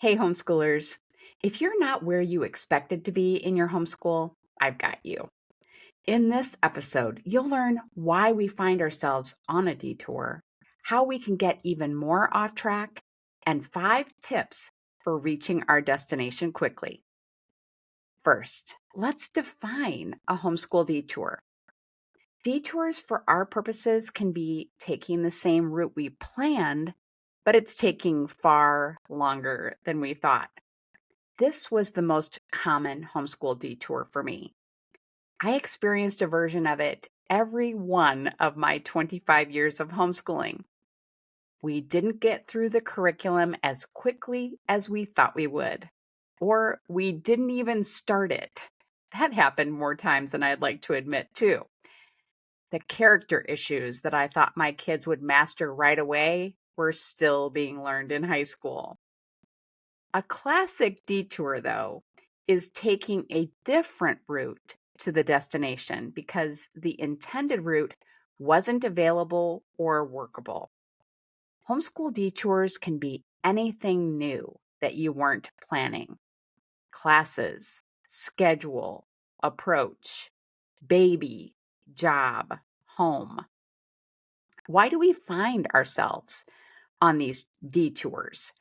Hey, homeschoolers. If you're not where you expected to be in your homeschool, I've got you. In this episode, you'll learn why we find ourselves on a detour, how we can get even more off track, and 5 tips for reaching our destination quickly. First, let's define a homeschool detour. Detours for our purposes can be taking the same route we planned, but it's taking far longer than we thought. This was the most common homeschool detour for me. I experienced a version of it every one of my 25 years of homeschooling. We didn't get through the curriculum as quickly as we thought we would, or we didn't even start it. That happened more times than I'd like to admit, too. The character issues that I thought my kids would master right away were still being learned in high school. A classic detour, though, is taking a different route to the destination because the intended route wasn't available or workable. Homeschool detours can be anything new that you weren't planning: classes, schedule, approach, baby, job, home. Why do we find ourselves on these detours?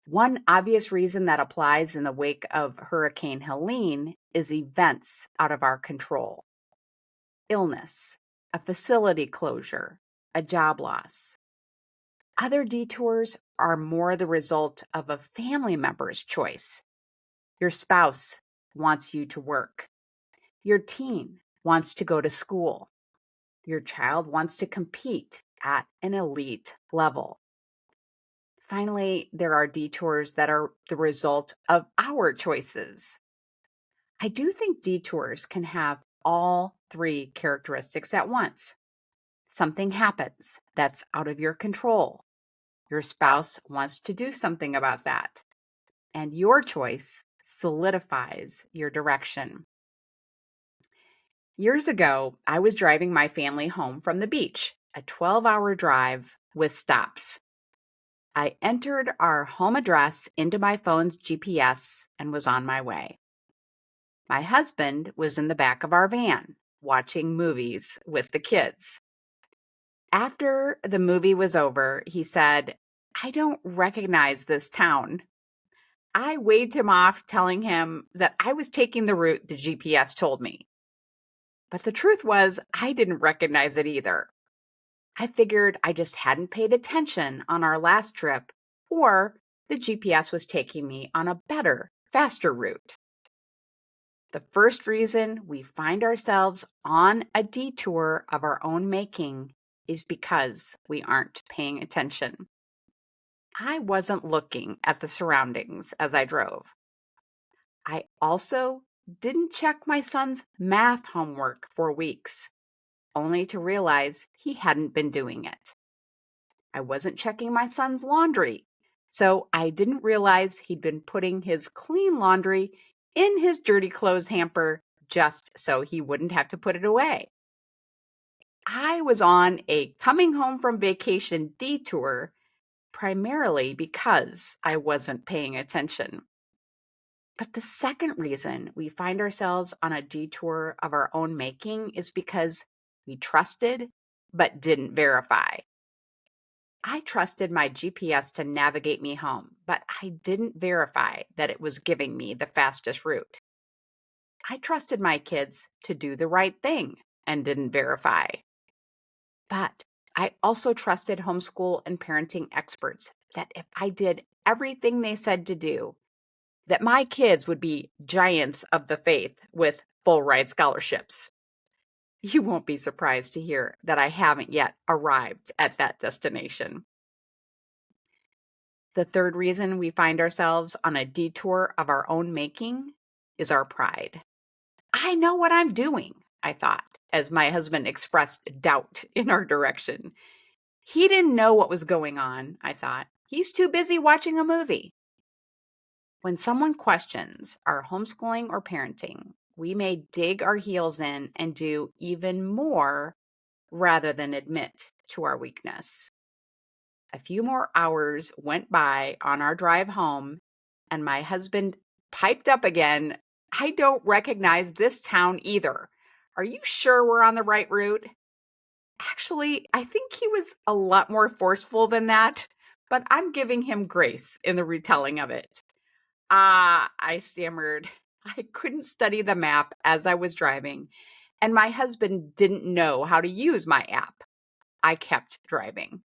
One obvious reason that applies in the wake of Hurricane Helene is events out of our control: illness, a facility closure, a job loss. Other detours are more the result of a family member's choice. Your spouse wants you to work, your teen wants to go to school, your child wants to compete at an elite level. Finally, there are detours that are the result of our choices. I do think detours can have all 3 characteristics at once. Something happens that's out of your control. Your spouse wants to do something about that, and your choice solidifies your direction. Years ago, I was driving my family home from the beach, a 12-hour drive with stops. I entered our home address into my phone's GPS and was on my way. My husband was in the back of our van watching movies with the kids. After the movie was over, he said, "I don't recognize this town." I waved him off, telling him that I was taking the route the GPS told me. But the truth was, I didn't recognize it either. I figured I just hadn't paid attention on our last trip, or the GPS was taking me on a better, faster route. The first reason we find ourselves on a detour of our own making is because we aren't paying attention. I wasn't looking at the surroundings as I drove. I also didn't check my son's math homework for weeks, only to realize he hadn't been doing it. I wasn't checking my son's laundry, so I didn't realize he'd been putting his clean laundry in his dirty clothes hamper just so he wouldn't have to put it away. I was on a coming home from vacation detour primarily because I wasn't paying attention. But the second reason we find ourselves on a detour of our own making is because we trusted but didn't verify. I trusted my GPS to navigate me home, but I didn't verify that it was giving me the fastest route. I trusted my kids to do the right thing and didn't verify. But I also trusted homeschool and parenting experts that if I did everything they said to do, that my kids would be giants of the faith with full ride scholarships. You won't be surprised to hear that I haven't yet arrived at that destination. The third reason we find ourselves on a detour of our own making is our pride. I know what I'm doing, I thought, as my husband expressed doubt in our direction. He didn't know what was going on, I thought. He's too busy watching a movie. When someone questions our homeschooling or parenting, we may dig our heels in and do even more rather than admit to our weakness. A few more hours went by on our drive home, and my husband piped up again, "I don't recognize this town either. Are you sure we're on the right route?" Actually, I think he was a lot more forceful than that, but I'm giving him grace in the retelling of it. I stammered. I couldn't study the map as I was driving, and my husband didn't know how to use my app. I kept driving.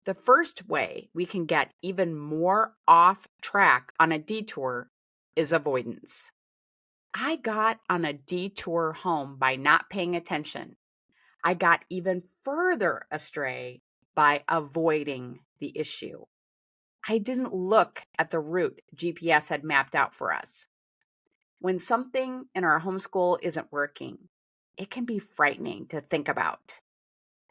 The first way we can get even more off track on a detour is avoidance. I got on a detour home by not paying attention. I got even further astray by avoiding the issue. I didn't look at the route GPS had mapped out for us. When something in our homeschool isn't working, it can be frightening to think about.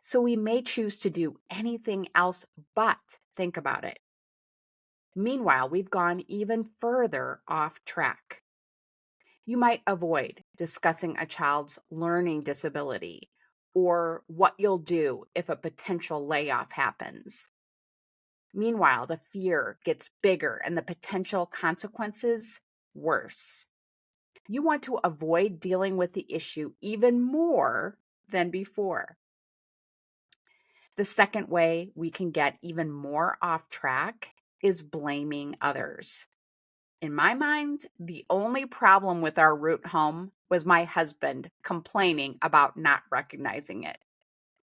So we may choose to do anything else but think about it. Meanwhile, we've gone even further off track. You might avoid discussing a child's learning disability or what you'll do if a potential layoff happens. Meanwhile, the fear gets bigger and the potential consequences worse. You want to avoid dealing with the issue even more than before. The second way we can get even more off track is blaming others. In my mind, the only problem with our route home was my husband complaining about not recognizing it.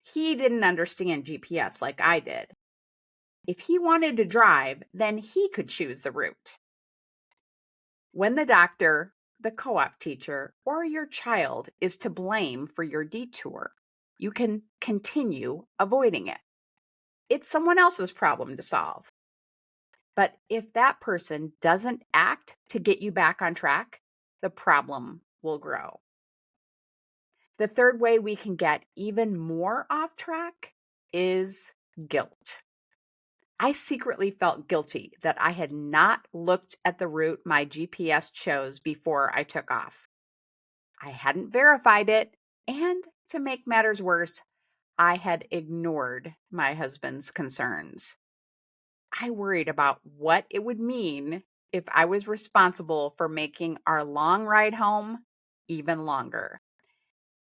He didn't understand GPS like I did. If he wanted to drive, then he could choose the route. When the doctor, the co-op teacher, or your child is to blame for your detour, you can continue avoiding it. It's someone else's problem to solve. But if that person doesn't act to get you back on track, the problem will grow. The third way we can get even more off track is guilt. I secretly felt guilty that I had not looked at the route my GPS chose before I took off. I hadn't verified it, and to make matters worse, I had ignored my husband's concerns. I worried about what it would mean if I was responsible for making our long ride home even longer.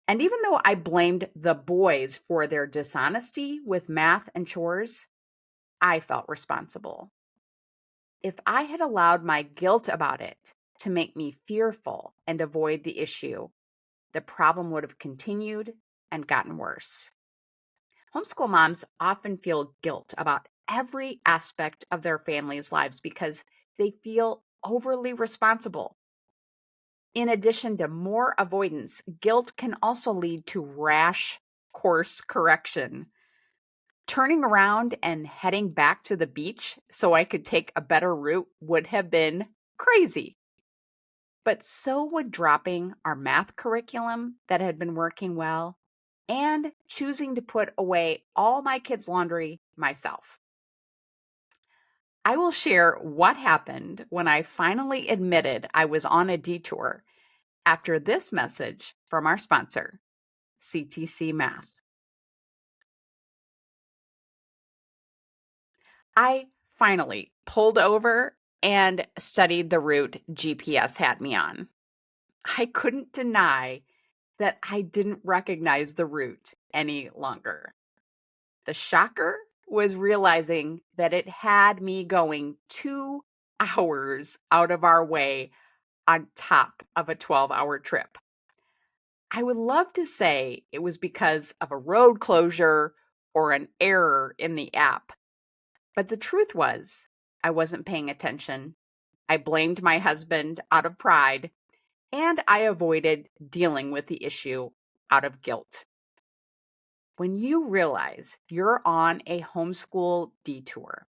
And even though I blamed the boys for their dishonesty with math and chores, I felt responsible. If I had allowed my guilt about it to make me fearful and avoid the issue, the problem would have continued and gotten worse. Homeschool moms often feel guilt about every aspect of their family's lives because they feel overly responsible. In addition to more avoidance, guilt can also lead to rash course correction. Turning around and heading back to the beach so I could take a better route would have been crazy. But so would dropping our math curriculum that had been working well and choosing to put away all my kids' laundry myself. I will share what happened when I finally admitted I was on a detour after this message from our sponsor, CTC Math. I finally pulled over and studied the route GPS had me on. I couldn't deny that I didn't recognize the route any longer. The shocker was realizing that it had me going 2 hours out of our way on top of a 12-hour trip. I would love to say it was because of a road closure or an error in the app, but the truth was I wasn't paying attention. I blamed my husband out of pride, and I avoided dealing with the issue out of guilt. When you realize you're on a homeschool detour,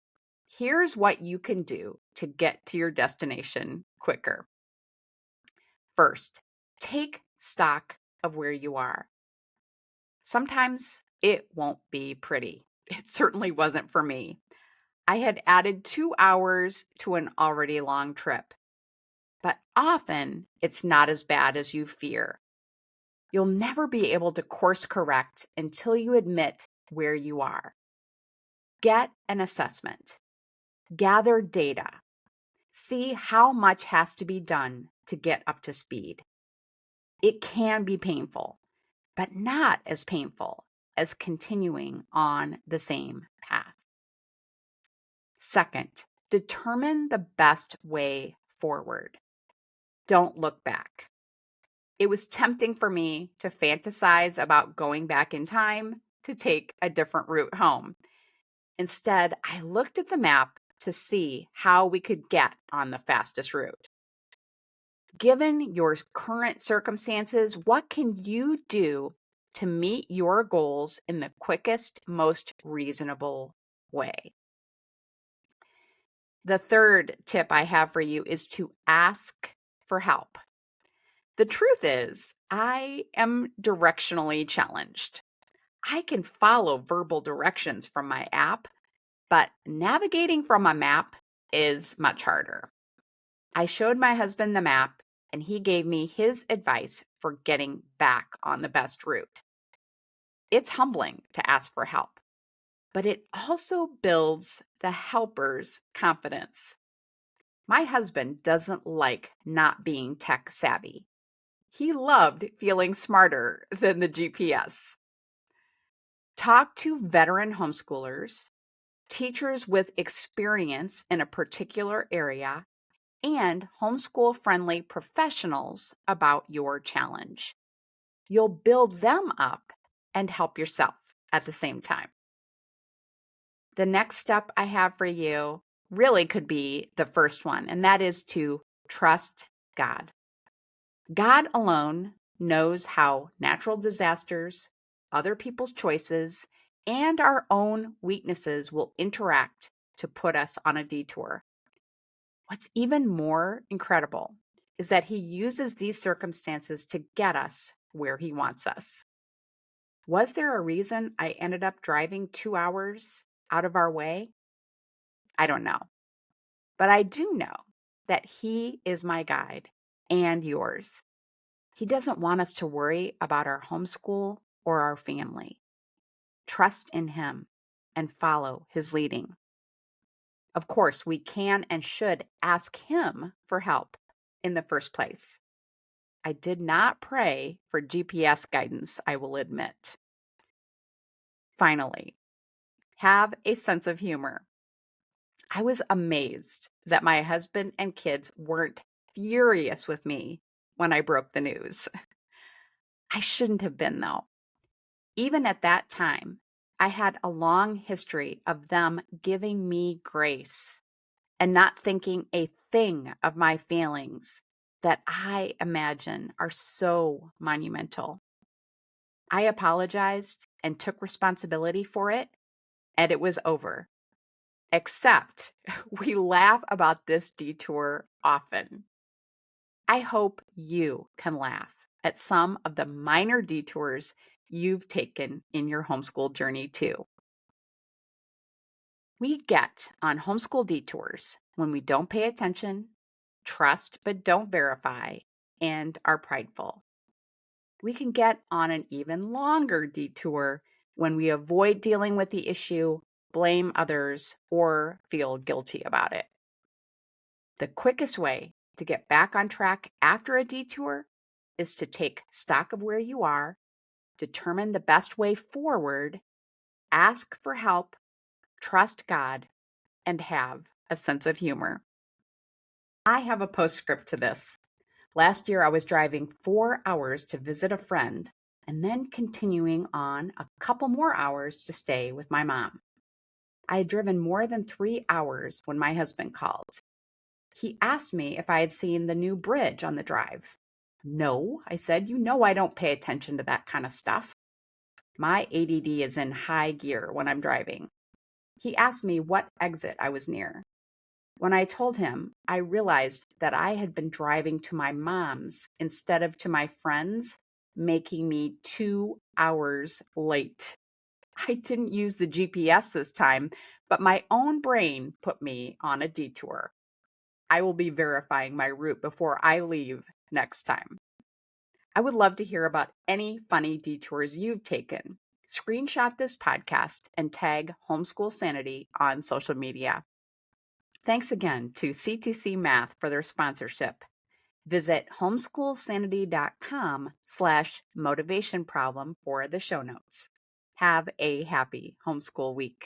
here's what you can do to get to your destination quicker. First, take stock of where you are. Sometimes it won't be pretty. It certainly wasn't for me. I had added 2 hours to an already long trip, but often it's not as bad as you fear. You'll never be able to course correct until you admit where you are. Get an assessment. Gather data. See how much has to be done to get up to speed. It can be painful, but not as painful as continuing on the same path. Second, determine the best way forward. Don't look back. It was tempting for me to fantasize about going back in time to take a different route home. Instead, I looked at the map to see how we could get on the fastest route. Given your current circumstances, what can you do to meet your goals in the quickest, most reasonable way? The third tip I have for you is to ask for help. The truth is, I am directionally challenged. I can follow verbal directions from my app, but navigating from a map is much harder. I showed my husband the map, and he gave me his advice for getting back on the best route. It's humbling to ask for help, but it also builds the helper's confidence. My husband doesn't like not being tech savvy. He loved feeling smarter than the GPS. Talk to veteran homeschoolers, teachers with experience in a particular area, and homeschool friendly professionals about your challenge. You'll build them up and help yourself at the same time. The next step I have for you really could be the first one, and that is to trust God. God alone knows how natural disasters, other people's choices, and our own weaknesses will interact to put us on a detour. What's even more incredible is that He uses these circumstances to get us where He wants us. Was there a reason I ended up driving 2 hours out of our way? I don't know. But I do know that He is my guide and yours. He doesn't want us to worry about our homeschool or our family. Trust in Him and follow His leading. Of course, we can and should ask Him for help in the first place. I did not pray for GPS guidance, I will admit. Finally, have a sense of humor. I was amazed that my husband and kids weren't furious with me when I broke the news. I shouldn't have been, though. Even at that time, I had a long history of them giving me grace and not thinking a thing of my failings that I imagine are so monumental. I apologized and took responsibility for it, and it was over. Except we laugh about this detour often. I hope you can laugh at some of the minor detours you've taken in your homeschool journey too. We get on homeschool detours when we don't pay attention, trust but don't verify, and are prideful. We can get on an even longer detour when we avoid dealing with the issue, blame others, or feel guilty about it. The quickest way to get back on track after a detour is to take stock of where you are, determine the best way forward, ask for help, trust God, and have a sense of humor. I have a postscript to this. Last year, I was driving 4 hours to visit a friend and then continuing on a couple more hours to stay with my mom. I had driven more than 3 hours when my husband called. He asked me if I had seen the new bridge on the drive. No, I said, you know I don't pay attention to that kind of stuff. My ADD is in high gear when I'm driving. He asked me what exit I was near. When I told him, I realized that I had been driving to my mom's instead of to my friend's, making me 2 hours late. I didn't use the GPS this time, but my own brain put me on a detour. I will be verifying my route before I leave next time. I would love to hear about any funny detours you've taken. Screenshot this podcast and tag Homeschool Sanity on social media. Thanks again to CTC Math for their sponsorship. Visit homeschoolsanity.com/motivation problem for the show notes. Have a happy homeschool week.